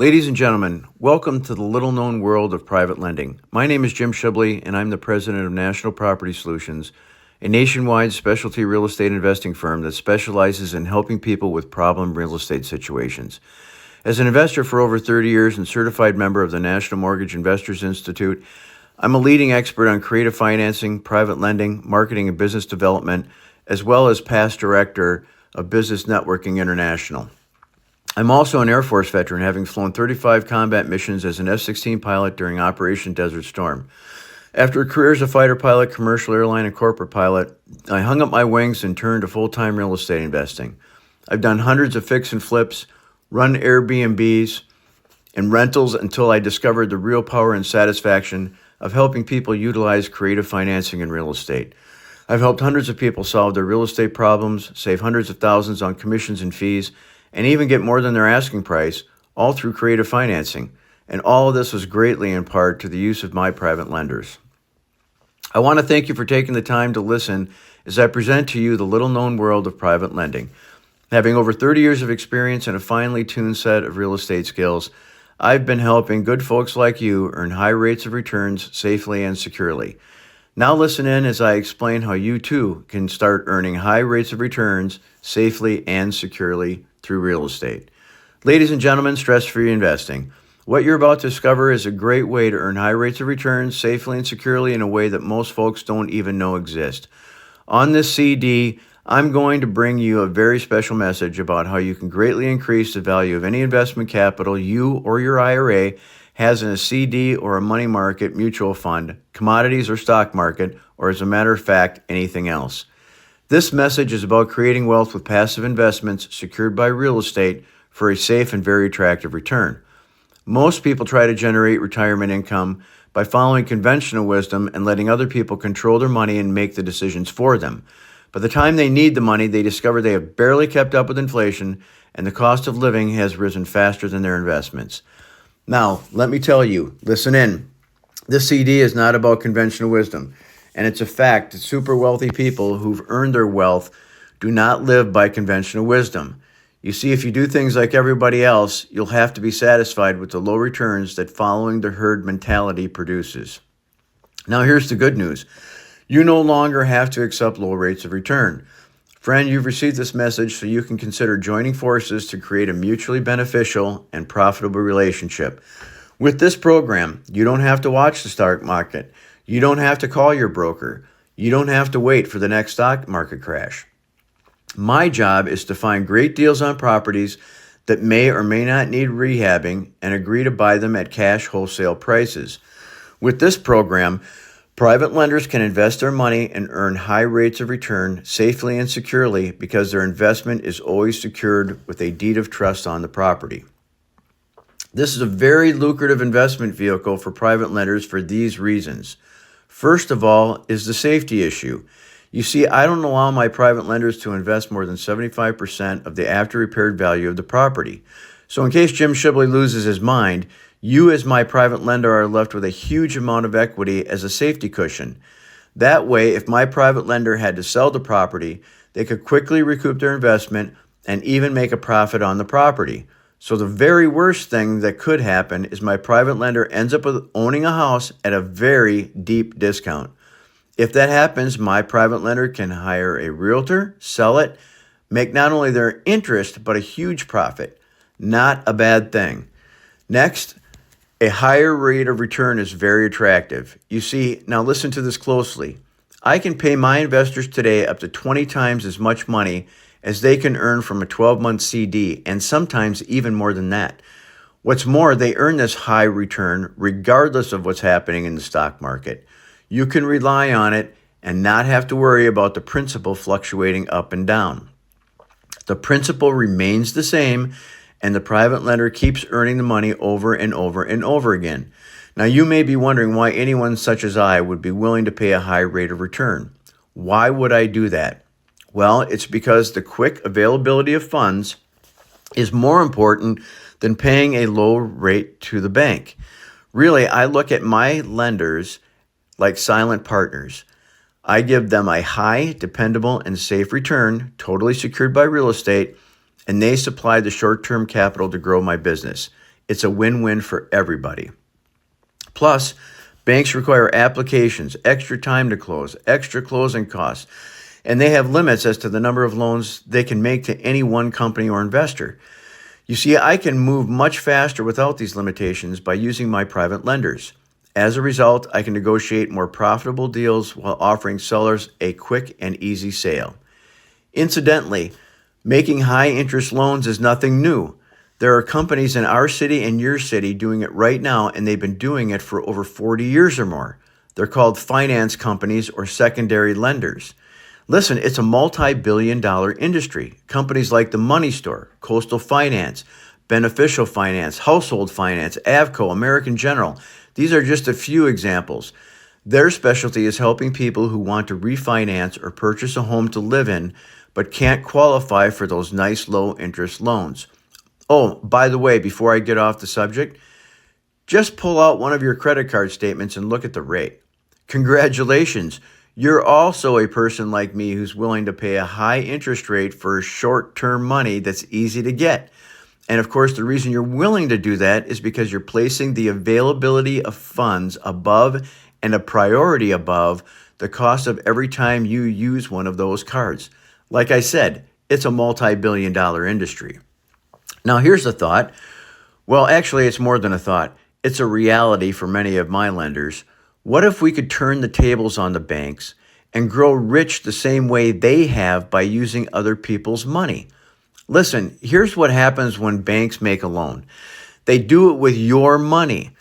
Ladies and gentlemen, welcome to the little-known world of private lending. My name is Jim Shibley, and I'm the president of National Property Solutions, a nationwide specialty real estate investing firm that specializes in helping people with problem real estate situations. As an investor for over 30 years and certified member of the National Mortgage Investors Institute, I'm a leading expert on creative financing, private lending, marketing, and business development, as well as past director of Business Networking International. I'm also an Air Force veteran, having flown 35 combat missions as an F-16 pilot during Operation Desert Storm. After a career as a fighter pilot, commercial airline, and corporate pilot, I hung up my wings and turned to full-time real estate investing. I've done hundreds of fix and flips, run Airbnbs, and rentals until I discovered the real power and satisfaction of helping people utilize creative financing in real estate. I've helped hundreds of people solve their real estate problems, save hundreds of thousands on commissions and fees, and even get more than their asking price, all through creative financing. And all of this was greatly in part to the use of my private lenders. I want to thank you for taking the time to listen as I present to you the little-known world of private lending. Having over 30 years of experience and a finely tuned set of real estate skills, I've been helping good folks like you earn high rates of returns safely and securely. Now listen in as I explain how you too can start earning high rates of returns safely and securely through real estate. Ladies and gentlemen, stress-free investing. What you're about to discover is a great way to earn high rates of returns safely and securely in a way that most folks don't even know exist. On this CD, I'm going to bring you a very special message about how you can greatly increase the value of any investment capital you or your IRA has in a CD or a money market mutual fund, commodities or stock market, or as a matter of fact, anything else. This message is about creating wealth with passive investments secured by real estate for a safe and very attractive return. Most people try to generate retirement income by following conventional wisdom and letting other people control their money and make the decisions for them. By the time they need the money, they discover they have barely kept up with inflation and the cost of living has risen faster than their investments. Now, let me tell you, listen in. This CD is not about conventional wisdom. And it's a fact that super wealthy people who've earned their wealth do not live by conventional wisdom. You see, if you do things like everybody else, you'll have to be satisfied with the low returns that following the herd mentality produces. Now, here's the good news. You no longer have to accept low rates of return. Friend, you've received this message so you can consider joining forces to create a mutually beneficial and profitable relationship. With this program, you don't have to watch the stock market. You don't have to call your broker. You don't have to wait for the next stock market crash. My job is to find great deals on properties that may or may not need rehabbing and agree to buy them at cash wholesale prices. With this program, private lenders can invest their money and earn high rates of return safely and securely because their investment is always secured with a deed of trust on the property. This is a very lucrative investment vehicle for private lenders for these reasons. First of all is the safety issue. You see, I don't allow my private lenders to invest more than 75% of the after-repaired value of the property. So in case Jim Shibley loses his mind, you as my private lender are left with a huge amount of equity as a safety cushion. That way, if my private lender had to sell the property, they could quickly recoup their investment and even make a profit on the property. So the very worst thing that could happen is my private lender ends up with owning a house at a very deep discount. If that happens, my private lender can hire a realtor, sell it, make not only their interest, but a huge profit. Not a bad thing. Next, a higher rate of return is very attractive. You see, now listen to this closely. I can pay my investors today up to 20 times as much money as they can earn from a 12-month CD, and sometimes even more than that. What's more, they earn this high return regardless of what's happening in the stock market. You can rely on it and not have to worry about the principal fluctuating up and down. The principal remains the same, and the private lender keeps earning the money over and over and over again. Now, you may be wondering why anyone such as I would be willing to pay a high rate of return. Why would I do that? Well, it's because the quick availability of funds is more important than paying a low rate to the bank. Really, I look at my lenders like silent partners. I give them a high, dependable, and safe return, totally secured by real estate, and they supply the short-term capital to grow my business. It's a win-win for everybody. Plus, banks require applications, extra time to close, extra closing costs, and they have limits as to the number of loans they can make to any one company or investor. You see, I can move much faster without these limitations by using my private lenders. As a result, I can negotiate more profitable deals while offering sellers a quick and easy sale. Incidentally, making high-interest loans is nothing new. There are companies in our city and your city doing it right now, and they've been doing it for over 40 years or more. They're called finance companies or secondary lenders. Listen, it's a multi-billion-dollar industry. Companies like the Money Store, Coastal Finance, Beneficial Finance, Household Finance, Avco, American General. These are just a few examples. Their specialty is helping people who want to refinance or purchase a home to live in, but can't qualify for those nice low-interest loans. Oh, by the way, before I get off the subject, just pull out one of your credit card statements and look at the rate. Congratulations. You're also a person like me who's willing to pay a high interest rate for short-term money that's easy to get. And of course, the reason you're willing to do that is because you're placing the availability of funds above and a priority above the cost of every time you use one of those cards. Like I said, it's a multi-billion-dollar industry. Now, here's a thought. Well, actually, it's more than a thought. It's a reality for many of my lenders. What if we could turn the tables on the banks and grow rich the same way they have by using other people's money? Listen, here's what happens when banks make a loan. They do it with your money.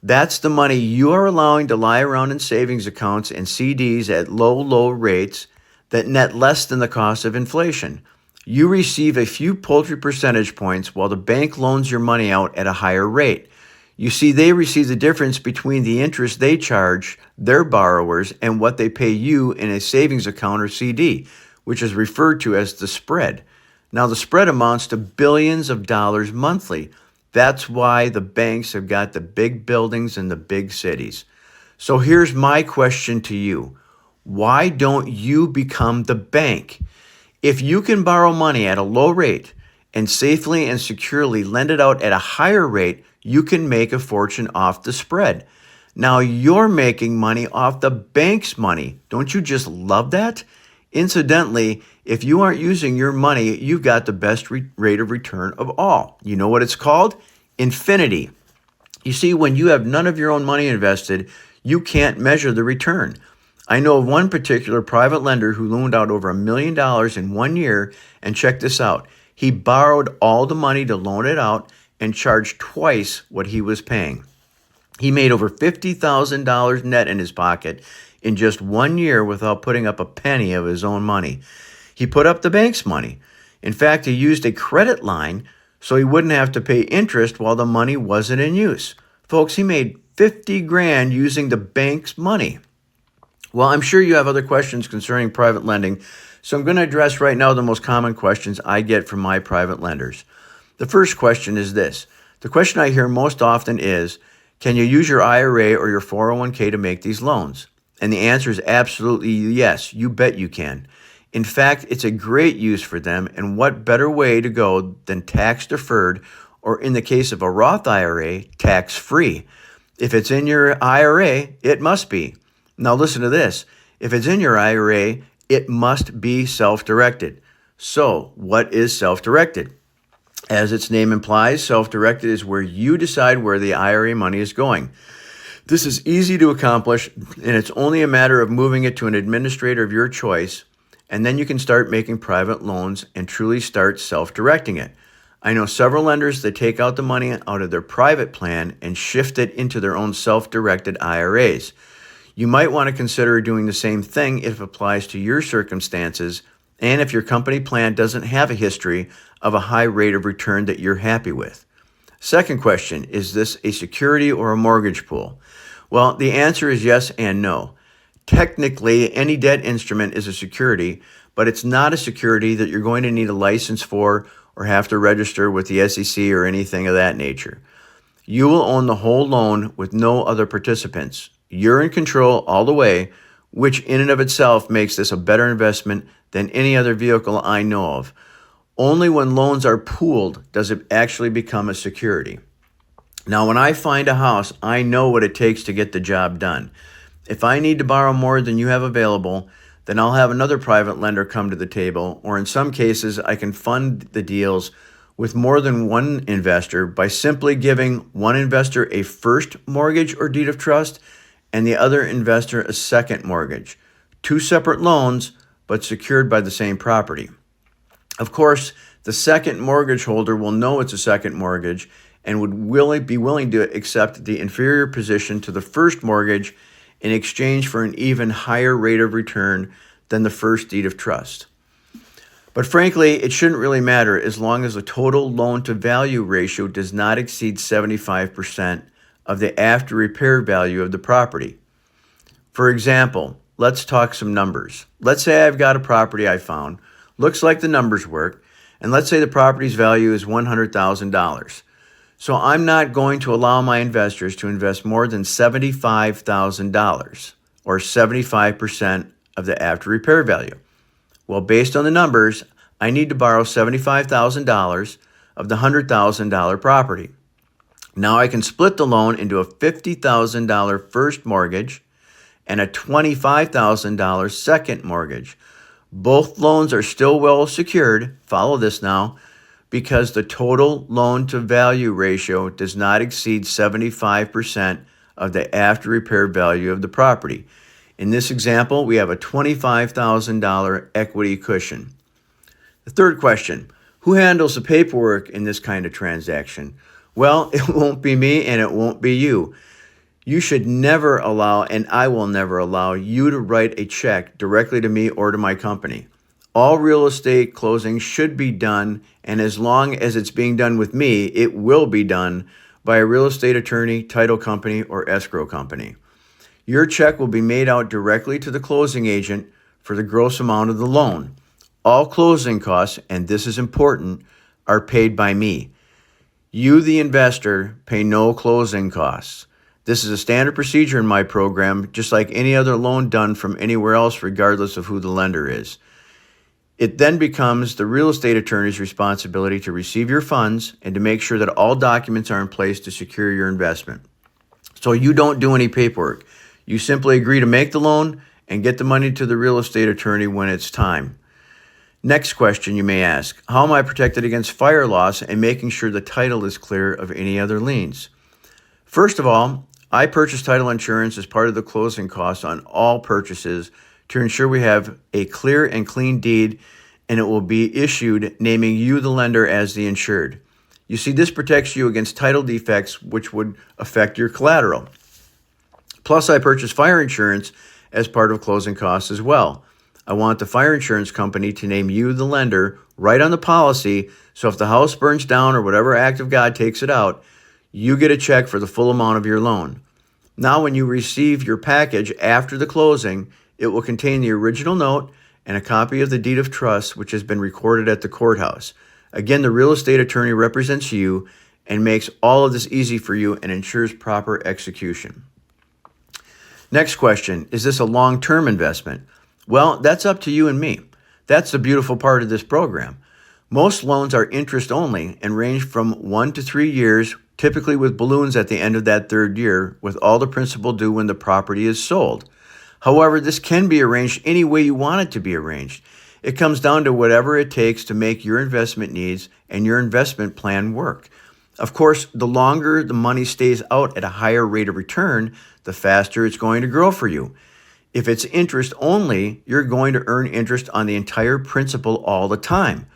That's the money you are allowing to lie around in savings accounts and CDs at low rates that net less than the cost of inflation. You receive a few paltry percentage points while the bank loans your money out at a higher rate. You see, they receive the difference between the interest they charge their borrowers and what they pay you in a savings account or CD, which is referred to as the spread. Now, the spread amounts to billions of dollars monthly. That's why the banks have got the big buildings in the big cities. So here's my question to you. Why don't you become the bank? If you can borrow money at a low rate and safely and securely lend it out at a higher rate, you can make a fortune off the spread. Now you're making money off the bank's money. Don't you just love that? Incidentally, if you aren't using your money, you've got the best rate of return of all. You know what it's called? Infinity. You see, when you have none of your own money invested, you can't measure the return. I know of one particular private lender who loaned out over $1 million in 1 year, and check this out. He borrowed all the money to loan it out and charged twice what he was paying. He made over $50,000 net in his pocket in just 1 year without putting up a penny of his own money. He put up the bank's money. In fact, he used a credit line so he wouldn't have to pay interest while the money wasn't in use. Folks, he made 50 grand using the bank's money. Well, I'm sure you have other questions concerning private lending, so I'm going to address right now the most common questions I get from my private lenders. The first question is this. The question I hear most often is, can you use your IRA or your 401k to make these loans? And the answer is absolutely yes. You bet you can. In fact, it's a great use for them, and what better way to go than tax-deferred, or in the case of a Roth IRA, tax-free. If it's in your IRA, it must be. Now listen to this. If it's in your IRA, it must be self-directed. So, what is self-directed? As its name implies, self-directed is where you decide where the IRA money is going. This is easy to accomplish, and it's only a matter of moving it to an administrator of your choice, and then you can start making private loans and truly start self-directing it. I know several lenders that take out the money out of their private plan and shift it into their own self-directed IRAs. You might want to consider doing the same thing if it applies to your circumstances and if your company plan doesn't have a history of a high rate of return that you're happy with. Second question, is this a security or a mortgage pool? Well, the answer is yes and no. Technically, any debt instrument is a security, but it's not a security that you're going to need a license for or have to register with the SEC or anything of that nature. You will own the whole loan with no other participants. You're in control all the way, which in and of itself makes this a better investment than any other vehicle I know of. Only when loans are pooled does it actually become a security. Now, when I find a house, I know what it takes to get the job done. If I need to borrow more than you have available, then I'll have another private lender come to the table, or in some cases, I can fund the deals with more than one investor by simply giving one investor a first mortgage or deed of trust and the other investor a second mortgage. Two separate loans, but secured by the same property. Of course, the second mortgage holder will know it's a second mortgage and would be willing to accept the inferior position to the first mortgage in exchange for an even higher rate of return than the first deed of trust. But frankly, it shouldn't really matter as long as the total loan to value ratio does not exceed 75% of the after repair value of the property. For example, let's talk some numbers. Let's say I've got a property I found, looks like the numbers work, and let's say the property's value is $100,000. So I'm not going to allow my investors to invest more than $75,000 or 75% of the after repair value. Well, based on the numbers, I need to borrow $75,000 of the $100,000 property. Now I can split the loan into a $50,000 first mortgage and a $25,000 second mortgage. Both loans are still well secured, follow this now, because the total loan to value ratio does not exceed 75% of the after repair value of the property. In this example, we have a $25,000 equity cushion. The third question, who handles the paperwork in this kind of transaction? Well, it won't be me and it won't be you. You should never allow, and I will never allow, you to write a check directly to me or to my company. All real estate closings should be done, and as long as it's being done with me, it will be done by a real estate attorney, title company, or escrow company. Your check will be made out directly to the closing agent for the gross amount of the loan. All closing costs, and this is important, are paid by me. You, the investor, pay no closing costs. This is a standard procedure in my program, just like any other loan done from anywhere else, regardless of who the lender is. It then becomes the real estate attorney's responsibility to receive your funds and to make sure that all documents are in place to secure your investment. So you don't do any paperwork. You simply agree to make the loan and get the money to the real estate attorney when it's time. Next question you may ask, how am I protected against fire loss and making sure the title is clear of any other liens? First of all, I purchase title insurance as part of the closing costs on all purchases to ensure we have a clear and clean deed, and it will be issued naming you, the lender, as the insured. You see, this protects you against title defects which would affect your collateral. Plus, I purchase fire insurance as part of closing costs as well. I want the fire insurance company to name you, the lender, right on the policy, so if the house burns down or whatever act of God takes it out, you get a check for the full amount of your loan. Now, when you receive your package after the closing, it will contain the original note and a copy of the deed of trust, which has been recorded at the courthouse. Again, the real estate attorney represents you and makes all of this easy for you and ensures proper execution. Next question, is this a long-term investment? Well, that's up to you and me. That's the beautiful part of this program. Most loans are interest only and range from 1 to 3 years, typically with balloons at the end of that third year, with all the principal due when the property is sold. However, this can be arranged any way you want it to be arranged. It comes down to whatever it takes to make your investment needs and your investment plan work. Of course, the longer the money stays out at a higher rate of return, the faster it's going to grow for you. If it's interest only, you're going to earn interest on the entire principal all the time.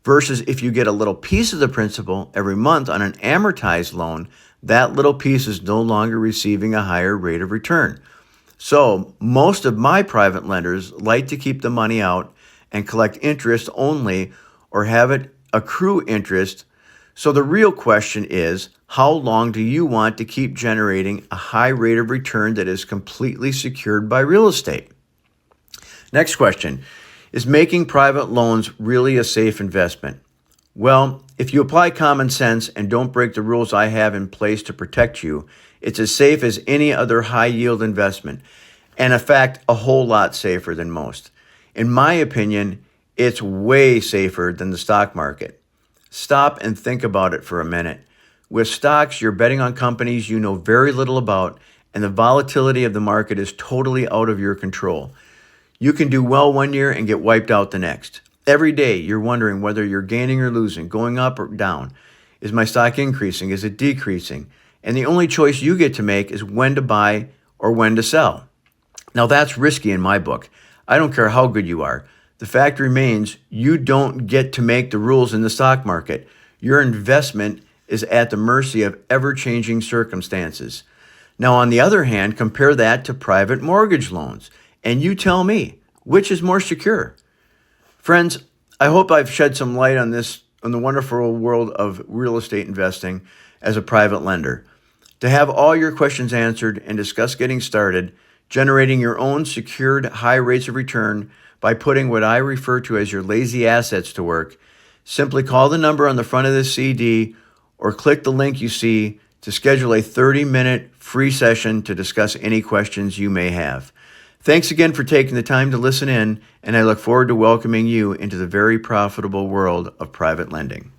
Versus if you get a little piece of the principal every month on an amortized loan, that little piece is no longer receiving a higher rate of return. So most of my private lenders like to keep the money out and collect interest only or have it accrue interest. So the real question is, how long do you want to keep generating a high rate of return that is completely secured by real estate? Next question. Is making private loans really a safe investment? Well, if you apply common sense and don't break the rules I have in place to protect you, it's as safe as any other high-yield investment, and in fact, a whole lot safer than most. In my opinion, it's way safer than the stock market. Stop and think about it for a minute. With stocks, you're betting on companies you know very little about, and the volatility of the market is totally out of your control. You can do well one year and get wiped out the next. Every day, you're wondering whether you're gaining or losing, going up or down. Is my stock increasing? Is it decreasing? And the only choice you get to make is when to buy or when to sell. Now, that's risky in my book. I don't care how good you are. The fact remains, you don't get to make the rules in the stock market. Your investment is at the mercy of ever-changing circumstances. Now, on the other hand, compare that to private mortgage loans, and you tell me, which is more secure? Friends, I hope I've shed some light on the wonderful world of real estate investing as a private lender. To have all your questions answered and discuss getting started, generating your own secured high rates of return by putting what I refer to as your lazy assets to work, simply call the number on the front of this CD or click the link you see to schedule a 30-minute free session to discuss any questions you may have. Thanks again for taking the time to listen in, and I look forward to welcoming you into the very profitable world of private lending.